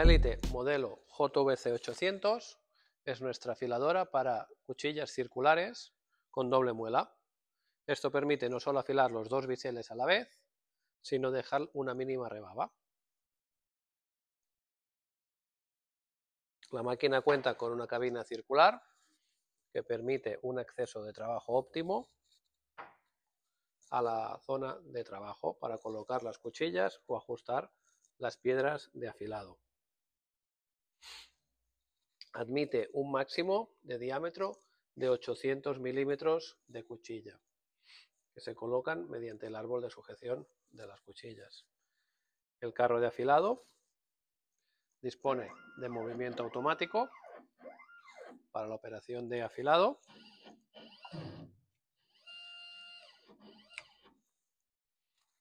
La Elite modelo JVC 800 es nuestra afiladora para cuchillas circulares con doble muela. Esto permite no solo afilar los dos biseles a la vez, sino dejar una mínima rebaba. La máquina cuenta con una cabina circular que permite un acceso de trabajo óptimo a la zona de trabajo para colocar las cuchillas o ajustar las piedras de afilado. Admite un máximo de diámetro de 800 milímetros de cuchilla, que se colocan mediante el árbol de sujeción de las cuchillas. El carro de afilado dispone de movimiento automático para la operación de afilado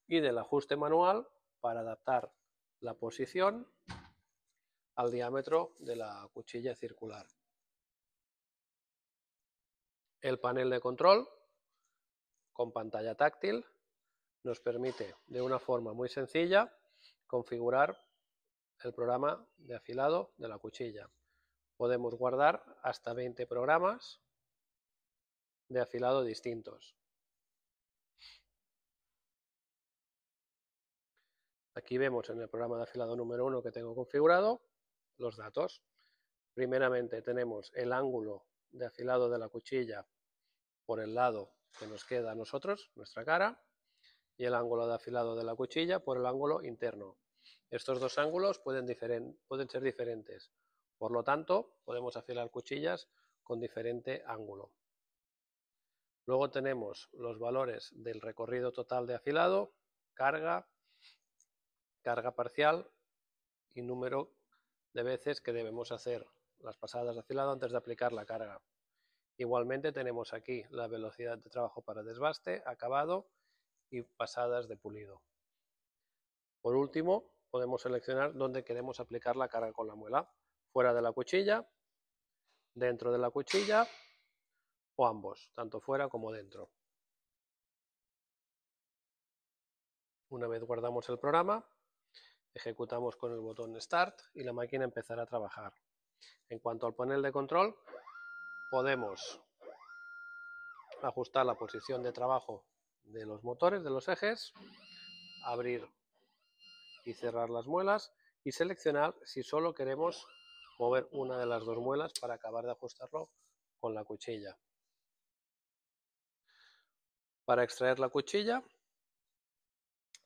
y del ajuste manual para adaptar la posición al diámetro de la cuchilla circular. El panel de control con pantalla táctil nos permite de una forma muy sencilla configurar el programa de afilado de la cuchilla. Podemos guardar hasta 20 programas de afilado distintos. Aquí vemos en el programa de afilado número 1 que tengo configurado los datos. Primeramente tenemos el ángulo de afilado de la cuchilla por el lado que nos queda a nosotros, nuestra cara, y el ángulo de afilado de la cuchilla por el ángulo interno. Estos dos ángulos pueden ser diferentes, por lo tanto podemos afilar cuchillas con diferente ángulo. Luego tenemos los valores del recorrido total de afilado, carga, carga parcial y número de veces que debemos hacer las pasadas de afilado antes de aplicar la carga. Igualmente tenemos aquí la velocidad de trabajo para desbaste, acabado y pasadas de pulido. Por último, podemos seleccionar dónde queremos aplicar la carga con la muela, fuera de la cuchilla, dentro de la cuchilla o ambos, tanto fuera como dentro. Una vez guardamos el programa, ejecutamos con el botón Start y la máquina empezará a trabajar. En cuanto al panel de control, podemos ajustar la posición de trabajo de los motores, de los ejes, abrir y cerrar las muelas y seleccionar si solo queremos mover una de las dos muelas para acabar de ajustarlo con la cuchilla. Para extraer la cuchilla,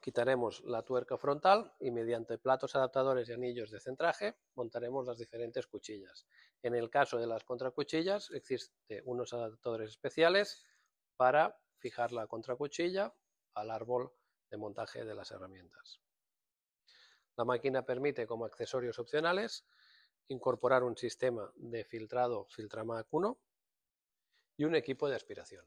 quitaremos la tuerca frontal y mediante platos adaptadores y anillos de centraje montaremos las diferentes cuchillas. En el caso de las contracuchillas existen unos adaptadores especiales para fijar la contracuchilla al árbol de montaje de las herramientas. La máquina permite como accesorios opcionales incorporar un sistema de filtrado Filtramac 1 y un equipo de aspiración.